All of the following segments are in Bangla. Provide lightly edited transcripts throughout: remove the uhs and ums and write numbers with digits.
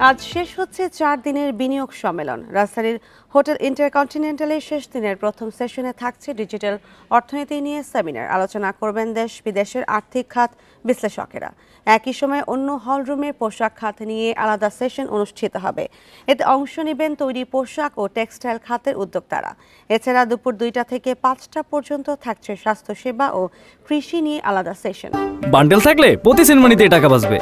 আজ শেষ হচ্ছে 4 দিনের বিনিয়োগ সম্মেলন। রাজধানীর হোটেল ইন্টারকন্টিনেন্টালের শেষ দিনের প্রথম সেশনে থাকছে ডিজিটাল অর্থনীতি নিয়ে সেমিনার। আলোচনা করবেন দেশ বিদেশের আর্থিক খাত বিশ্লেষকেরা। একই সময় অন্য হলরুমে পোশাক খাত নিয়ে আলাদা সেশন অনুষ্ঠিত হবে। এতে অংশ নেবেন তৈরি পোশাক ও টেক্সটাইল খাতের উদ্যোক্তারা। এছাড়া দুপুর 2টা থেকে 5টা পর্যন্ত থাকছে স্বাস্থ্যসেবা ও কৃষি নিয়ে আলাদা সেশন। বান্ডেল থাকলে প্রতি সেনমানিতে টাকা বাঁচবে।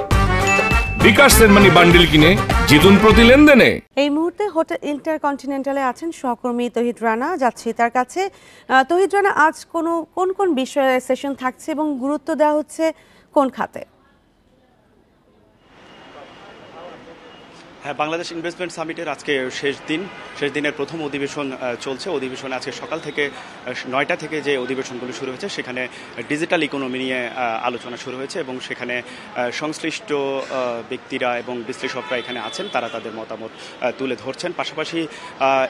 বিকাশ সেনমানি বান্ডেল কিনে জিতুন প্রতি লেনদেনে। এই মুহূর্তে হোটেল ইন্টারকন্টিনেন্টালে আছেন সহকর্মী তহিদ রানা, যাচ্ছি তার কাছে। তহিদ রানা, আজ কোন কোন বিষয়ে সেশন থাকছে এবং গুরুত্ব দেওয়া হচ্ছে কোন খাতে? হ্যাঁ, বাংলাদেশ ইনভেস্টমেন্ট সামিটের আজকে শেষ দিনের প্রথম অধিবেশন চলছে। অধিবেশনে আজকে সকাল থেকে 9টা থেকে যে অধিবেশনগুলো শুরু হয়েছে সেখানে ডিজিটাল ইকোনমি নিয়ে আলোচনা শুরু হয়েছে এবং সেখানে সংশ্লিষ্ট ব্যক্তিরা এবং বিশ্লেষকরা এখানে আছেন, তারা তাদের মতামত তুলে ধরছেন। পাশাপাশি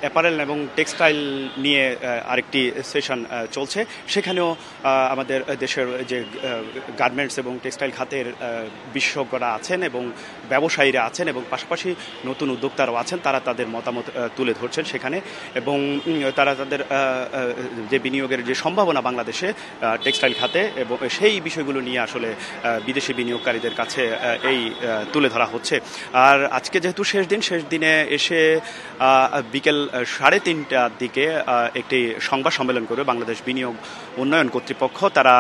অ্যাপারেল এবং টেক্সটাইল নিয়ে আরেকটি সেশন চলছে। সেখানেও আমাদের দেশের যে গার্মেন্টস এবং টেক্সটাইল খাতের বিশেষজ্ঞরা আছেন এবং ব্যবসায়ীরা আছেন এবং পাশাপাশি নতুন উদ্যোক্তারাও আছেন, তারা তাদের মতামত তুলে ধরছেন সেখানে এবং তারা তাদের যে বিনিয়োগের যে সম্ভাবনা বাংলাদেশে টেক্সটাইল খাতে এবং সেই বিষয়গুলো নিয়ে আসলে বিদেশি বিনিয়োগকারীদের কাছে এই তুলে ধরা হচ্ছে। আর আজকে যেহেতু শেষ দিনে এসে বিকেল 3:30টার দিকে একটি সংবাদ সম্মেলন করবে বাংলাদেশ বিনিয়োগ উন্নয়ন কর্তৃপক্ষ। তারা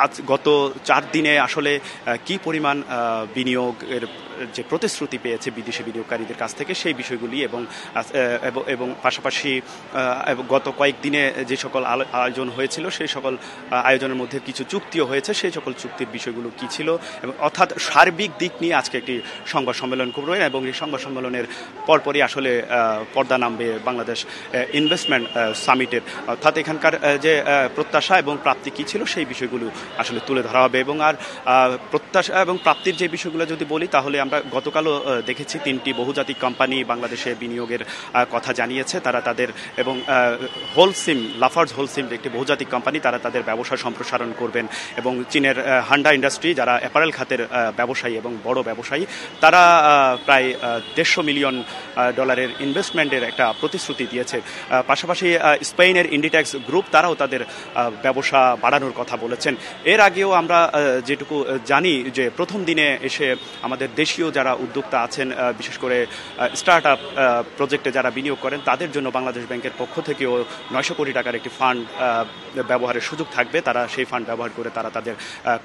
আজ গত 4 দিনে আসলে কি পরিমাণ বিনিয়োগের যে প্রতিশ্রুতি পেয়েছে বিদেশি বিনিয়োগকারীদের কাছ থেকে সেই বিষয়গুলি এবং পাশাপাশি গত কয়েকদিনে যে সকল আয়োজন হয়েছিল সেই সকল আয়োজনের মধ্যে কিছু চুক্তিও হয়েছে, সেই সকল চুক্তির বিষয়গুলো কি ছিল এবং অর্থাৎ সার্বিক দিক নিয়ে আজকে একটি সংবাদ সম্মেলন করবেন এবং এই সংবাদ সম্মেলনের পরপরই আসলে পর্দা নামবে বাংলাদেশ ইনভেস্টমেন্ট সামিটের। অর্থাৎ এখানকার যে প্রত্যাশা এবং প্রাপ্তি কি ছিল সেই বিষয়গুলো আসলে তুলে ধরা হবে এবং আর প্রত্যাশা এবং প্রাপ্তির যে বিষয়গুলো যদি বলি তাহলে আমরা গতকালও দেখেছি 3টি বহুজাতিক কোম্পানি বাংলাদেশে বিনিয়োগের কথা জানিয়েছে। তারা তাদের এবং লাফার্জ হোলসিম একটি বহুজাতিক কোম্পানি, তারা তাদের ব্যবসা সম্প্রসারণ করবেন এবং চীনের হান্ডা ইন্ডাস্ট্রি যারা অ্যাপারেল খাতের ব্যবসায়ী এবং বড় ব্যবসায়ী, তারা প্রায় $150 মিলিয়ন ইনভেস্টমেন্টের একটা প্রতিশ্রুতি দিয়েছে। পাশাপাশি স্পেনের ইন্ডিটেক্স গ্রুপ তারাও তাদের ব্যবসা বাড়ানোর কথা বলেছেন। এর আগেও আমরা যেটুকু জানি যে প্রথম দিনে এসে আমাদের দেশীয় যারা উদ্যোক্তা আছেন, বিশেষ করে স্টার্ট আপ প্রজেক্টে যারা বিনিয়োগ করেন, তাদের জন্য বাংলাদেশ ব্যাংকের পক্ষ থেকেও 900 কোটি টাকার একটি ফান্ড ব্যবহারের সুযোগ থাকবে। তারা সেই ফান্ড ব্যবহার করে তারা তাদের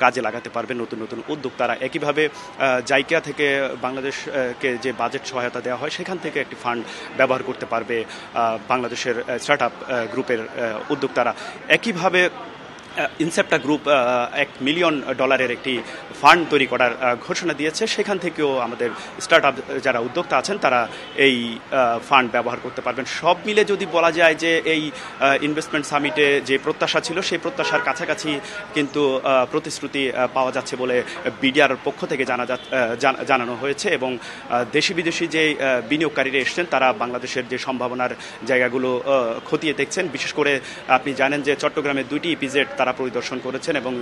কাজে লাগাতে পারবে নতুন নতুন উদ্যোক্তারা। একইভাবে জাইকা থেকে বাংলাদেশকে যে বাজেট সহায়তা দেওয়া হয় সেখান থেকে একটি ফান্ড ব্যবহার করতে পারবে বাংলাদেশের স্টার্ট আপ গ্রুপের উদ্যোক্তারা। একইভাবে ইনসেপ্টা গ্রুপ $1 মিলিয়ন একটি ফান্ড তৈরি করার ঘোষণা দিয়েছে। সেখান থেকেও আমাদের স্টার্ট আপ যারা উদ্যোক্তা আছেন তারা এই ফান্ড ব্যবহার করতে পারবেন। সব মিলে যদি বলা যায় যে এই ইনভেস্টমেন্ট সামিটে যে প্রত্যাশা ছিল সেই প্রত্যাশার কাছাকাছি কিন্তু প্রতিশ্রুতি পাওয়া যাচ্ছে বলে বিডিআর পক্ষ থেকে জানানো হয়েছে এবং দেশি বিদেশি যে বিনিয়োগকারীরা এসছেন তারা বাংলাদেশের যে সম্ভাবনার জায়গাগুলো খতিয়ে দেখছেন। বিশেষ করে আপনি জানেন যে চট্টগ্রামের 2টি ইপিজেড তারা পরিদর্শন করেছেন এবং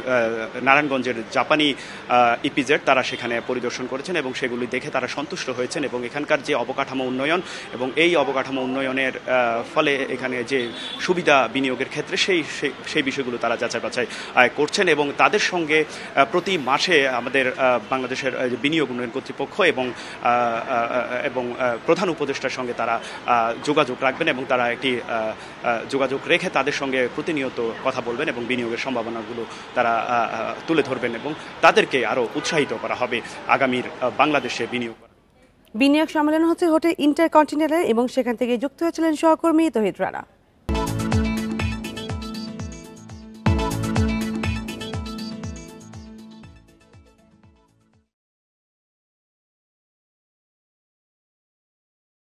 নারায়ণগঞ্জের জাপানি ইপিজেড তারা সেখানে পরিদর্শন করেছেন এবং সেগুলি দেখে তারা সন্তুষ্ট হয়েছেন এবং এখানকার যে অবকাঠামো উন্নয়ন এবং এই অবকাঠামো উন্নয়নের ফলে এখানে যে সুবিধা বিনিয়োগের ক্ষেত্রে সেই বিষয়গুলো তারা যাচাই বাছাই করছেন এবং তাদের সঙ্গে প্রতি মাসে আমাদের বাংলাদেশের বিনিয়োগ উন্নয়ন কর্তৃপক্ষ এবং প্রধান উপদেষ্টার সঙ্গে তারা যোগাযোগ রাখবেন এবং তারা একটি যোগাযোগ রেখে তাদের সঙ্গে প্রতিনিয়ত কথা বলবেন এবং বিনিয়োগের সম্ভাবনাগুলো তারা তুলে ধরবেন এবং তাদেরকে আরও উৎসাহিত করা হবে আগামীর বাংলাদেশে বিনিয়োগ সম্মেলন হচ্ছে হোটেল ইন্টারকন্টিনেন্টাল এবং সেখান থেকে যুক্ত হয়েছিলেন সহকর্মী তহিদ রানা।